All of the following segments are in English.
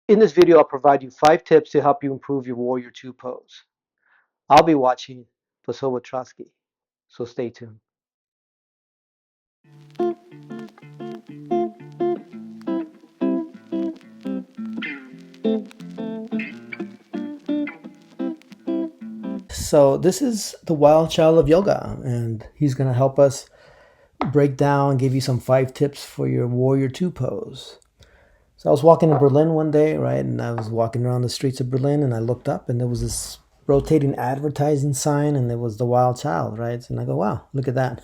In this video, I'll provide you 5 tips to help you improve your Warrior 2 pose. I'll be watching, but so will Trotsky. So stay tuned. So this is the wild child of yoga, and he's going to help us break down, give you some 5 tips for your Warrior 2 pose. So I was walking in Berlin one day, right? And I was walking around the streets of Berlin, and I looked up, and there was this rotating advertising sign, and it was the wild child, right? And I go, wow, look at that.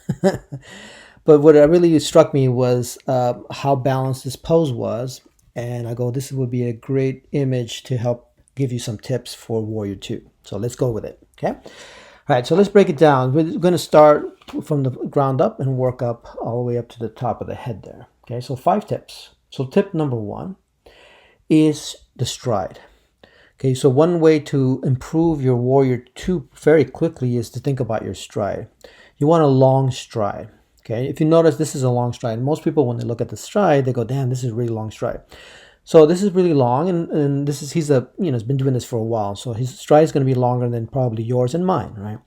But what really struck me was how balanced this pose was. And I go, this would be a great image to help give you some tips for Warrior 2. So let's go with it, okay? All right, so let's break it down. We're going to start from the ground up and work up all the way up to the top of the head there. Okay, so 5 tips. So tip number 1 is the stride. Okay, so one way to improve your Warrior 2 very quickly is to think about your stride. You want a long stride. Okay, if you notice, this is a long stride. Most people, when they look at the stride, they go, damn, this is a really long stride. So this is really long, and this is, he's has been doing this for a while. So his stride is going to be longer than probably yours and mine, right?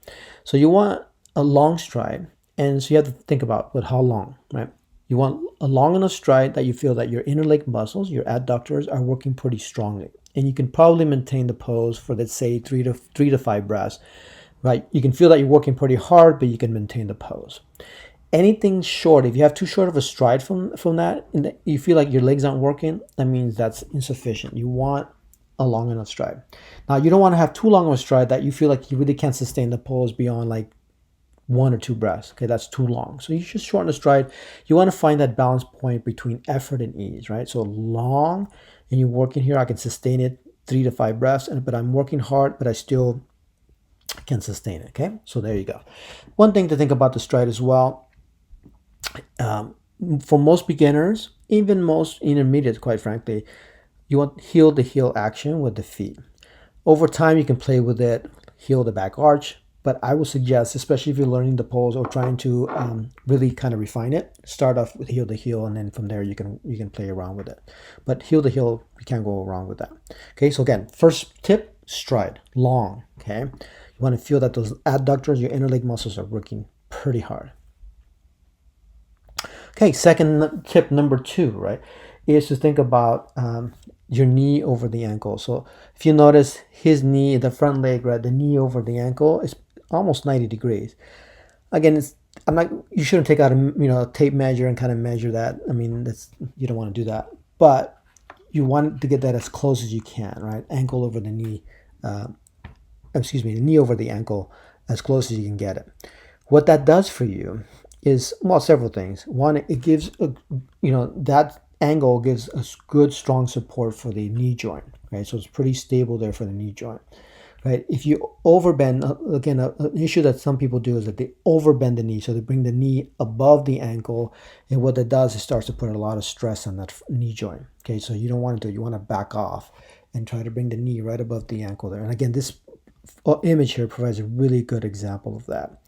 So you want a long stride, and so you have to think about, but how long, right? You want a long enough stride that you feel that your inner leg muscles, your adductors, are working pretty strongly. And you can probably maintain the pose for, let's say, three to five breaths, right? You can feel that you're working pretty hard, but you can maintain the pose. Anything short, if you have too short of a stride from that, and you feel like your legs aren't working, that means that's insufficient. You want a long enough stride. Now, you don't want to have too long of a stride that you feel like you really can't sustain the pose beyond like 1 or 2 breaths. Okay, that's too long. So you just shorten the stride. You want to find that balance point between effort and ease, right? So long, and you're working here, I can sustain it 3 to 5 breaths, but I'm working hard, but I still can sustain it. Okay, so there you go. One thing to think about the stride as well. For most beginners, even most intermediates, quite frankly, you want heel to heel action with the feet. Over time, you can play with it, heel to back arch, but I would suggest, especially if you're learning the pose or trying to really kind of refine it, start off with heel to heel, and then from there you can play around with it. But heel to heel, you can't go wrong with that. Okay, so again, first tip, stride, long. Okay, you want to feel that those adductors, your inner leg muscles, are working pretty hard. Okay, second tip number 2, right, is to think about your knee over the ankle. So if you notice his knee, the front leg, right, the knee over the ankle is almost 90 degrees. Again, you shouldn't take out a tape measure and kind of measure that. I mean, you don't want to do that. But you want to get that as close as you can, right? Ankle over the knee, the knee over the ankle, as close as you can get it. What that does for you is, well, several things. One, it gives that angle gives a good strong support for the knee joint, right? So it's pretty stable there for the knee joint, right? If you overbend, again, an issue that some people do is that they overbend the knee, so they bring the knee above the ankle, and what that does is starts to put a lot of stress on that knee joint. Okay, so you don't want to do. You want to back off and try to bring the knee right above the ankle there. And again, this image here provides a really good example of that.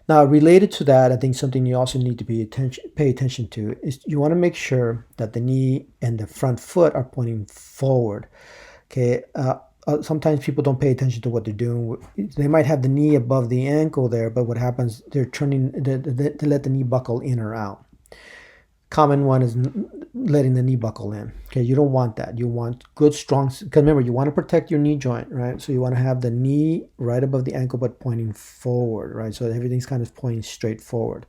Now, related to that, I think something you also need to pay attention to is you want to make sure that the knee and the front foot are pointing forward. Okay, sometimes people don't pay attention to what they're doing. They might have the knee above the ankle there, but what happens, they're turning, they let the knee buckle in or out. Common one is letting the knee buckle in. Okay, you don't want that. You want good, strong, because remember, you want to protect your knee joint, right? So you want to have the knee right above the ankle, but pointing forward, right? So everything's kind of pointing straight forward.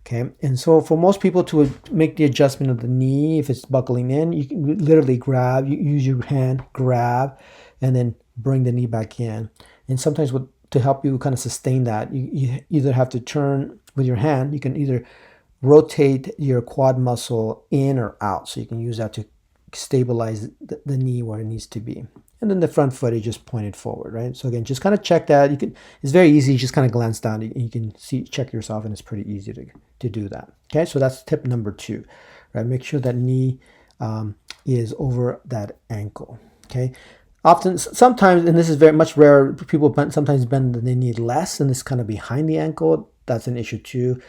Okay, and so for most people to make the adjustment of the knee, if it's buckling in, you can literally grab, you use your hand, grab, and then bring the knee back in. And sometimes to help you kind of sustain that, you either have to turn with your hand, you can either rotate your quad muscle in or out, so you can use that to stabilize the knee where it needs to be. And then the front foot is just pointed forward, right? So again, just kind of check that. It's very easy. You just kind of glance down and you can check yourself, and it's pretty easy to do that. Okay, so that's tip number 2, right? Make sure that knee is over that ankle. Okay, sometimes, and this is very much rare, people sometimes bend the knee less, and it's kind of behind the ankle. That's an issue too.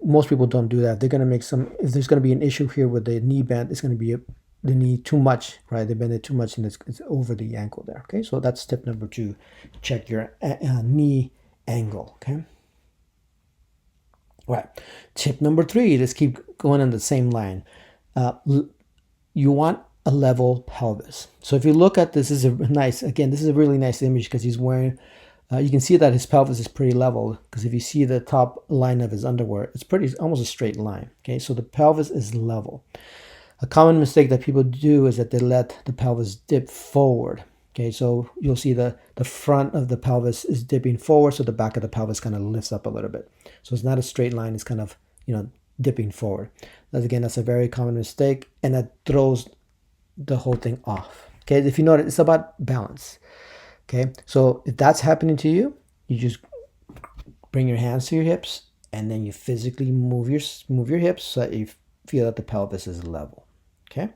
Most people don't do that. They're going to if there's going to be an issue here with the knee bend, it's going to be the knee too much, right? They bend it too much and it's over the ankle there. Okay, so that's tip number 2. Check your knee angle. Okay. Right. Tip number 3. Let's keep going on the same line. You want a level pelvis. So if you look at this, is a nice. Again, this is a really nice image because he's wearing. You can see that his pelvis is pretty level because if you see the top line of his underwear, it's almost a straight line. Okay, so the pelvis is level. A common mistake that people do is that they let the pelvis dip forward. Okay, so you'll see the front of the pelvis is dipping forward, so the back of the pelvis kind of lifts up a little bit. So it's not a straight line, it's kind of, dipping forward. That's a very common mistake, and that throws the whole thing off. Okay, if you notice, it's about balance. Okay, so if that's happening to you, you just bring your hands to your hips, and then you physically move your hips so that you feel that the pelvis is level. Okay,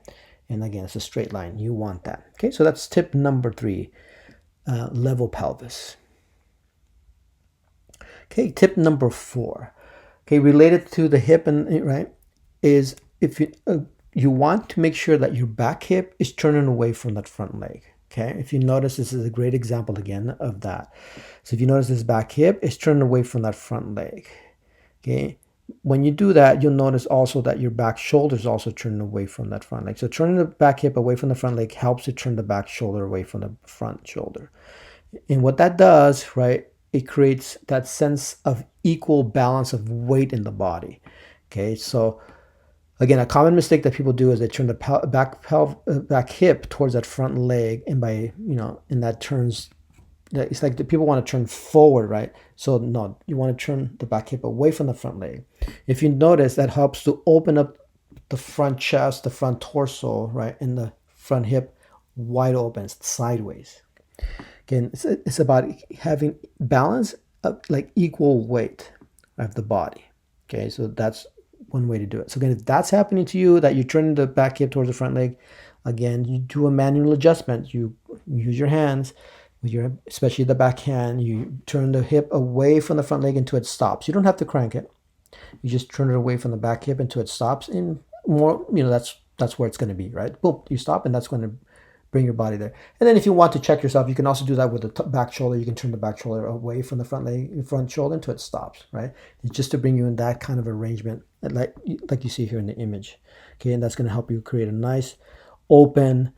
and again, it's a straight line. You want that. Okay, so that's tip number 3, level pelvis. Okay, tip number 4. Okay, related to the hip and right, is if you want to make sure that your back hip is turning away from that front leg. Okay, if you notice, this is a great example again of that. So if you notice this back hip is turning away from that front leg. Okay, when you do that, you'll notice also that your back shoulder is also turning away from that front leg. So turning the back hip away from the front leg helps you turn the back shoulder away from the front shoulder. And what that does, right, it creates that sense of equal balance of weight in the body. Okay, so again, a common mistake that people do is they turn the back hip towards that front leg, and and that turns. It's like the people want to turn forward, right? So no, you want to turn the back hip away from the front leg. If you notice, that helps to open up the front chest, the front torso, right, and the front hip wide open, sideways. Again, it's about having balance of like equal weight of the body. Okay, so that's one way to do it. So again, if that's happening to you, that you're turning the back hip towards the front leg, again, you do a manual adjustment. You use your hands, especially the back hand. You turn the hip away from the front leg until it stops. You don't have to crank it. You just turn it away from the back hip until it stops. And more, that's where it's going to be, right? Boom, you stop, and that's going to bring your body there. And then if you want to check yourself, you can also do that with the back shoulder. You can turn the back shoulder away from the front shoulder until it stops, right? It's just to bring you in that kind of arrangement, like you see here in the image. Okay, and that's going to help you create a nice, open,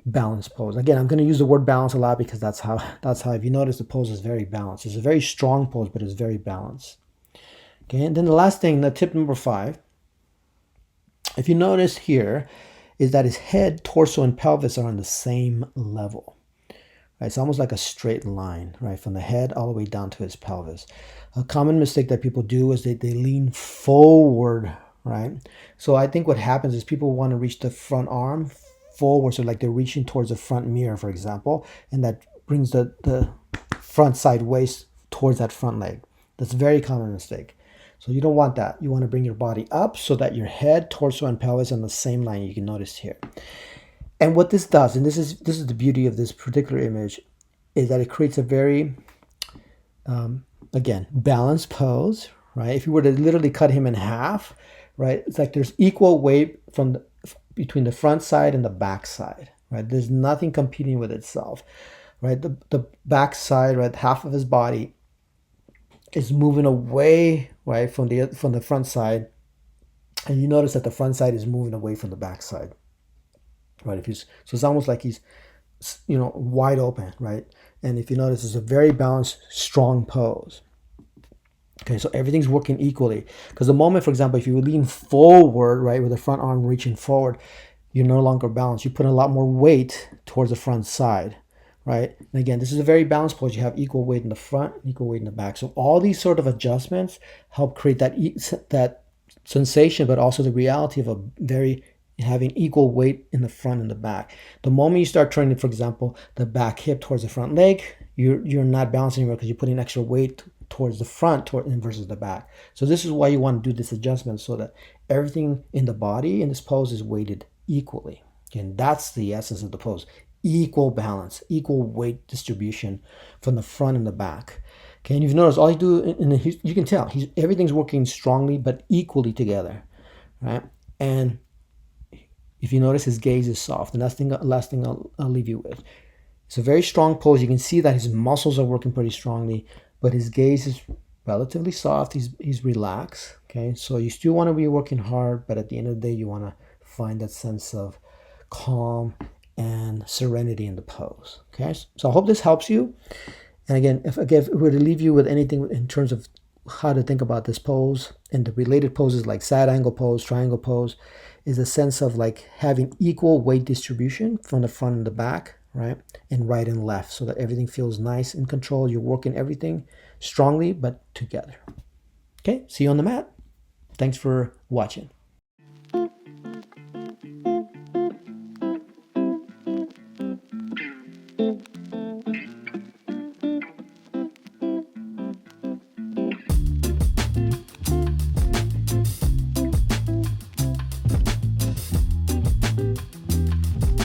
balanced pose. Again, I'm going to use the word balance a lot because that's how. If you notice, the pose is very balanced. It's a very strong pose, but it's very balanced. Okay, and then the last thing, the tip number 5. If you notice here, is that his head, torso, and pelvis are on the same level. Right? It's almost like a straight line, right, from the head all the way down to his pelvis. A common mistake that people do is they lean forward, right? So I think what happens is people want to reach the front arm forward, so like they're reaching towards the front mirror, for example, and that brings the front side waist towards that front leg. That's a very common mistake. So you don't want that. You want to bring your body up so that your head, torso, and pelvis are on the same line. You can notice here. And what this does, and this is the beauty of this particular image, is that it creates a very, again, balanced pose, right? If you were to literally cut him in half, right, it's like there's equal weight between the front side and the back side, right? There's nothing competing with itself, right? The back side, right, half of his body is moving away, right, from the front side, and you notice that the front side is moving away from the back side, right? So it's almost like he's, wide open, right? And if you notice, it's a very balanced, strong pose. Okay, so everything's working equally. Because the moment, for example, if you lean forward, right, with the front arm reaching forward, you're no longer balanced. You put a lot more weight towards the front side, right? And again, this is a very balanced pose. You have equal weight in the front, equal weight in the back. So all these sort of adjustments help create that sensation, but also the reality of having equal weight in the front and the back. The moment you start turning, for example, the back hip towards the front leg, you're not balancing anymore because you're putting extra weight towards the front versus the back. So this is why you want to do this adjustment, so that everything in the body in this pose is weighted equally. And that's the essence of the pose. Equal balance, equal weight distribution from the front and the back. Okay, and you've noticed all you do, you can tell everything's working strongly but equally together, right? And If you notice, his gaze is soft, and that's the last thing I'll leave you with. It's a very strong pose. You can see that his muscles are working pretty strongly, but his gaze is relatively soft. He's relaxed. Okay, so you still want to be working hard, but at the end of the day, you want to find that sense of calm and serenity in the pose. Okay, so I hope this helps you. And again, if we were to leave you with anything in terms of how to think about this pose and the related poses like side angle pose, triangle pose, is a sense of like having equal weight distribution from the front and the back, right? And right and left, so that everything feels nice and controlled. You're working everything strongly, but together. Okay, see you on the mat. Thanks for watching.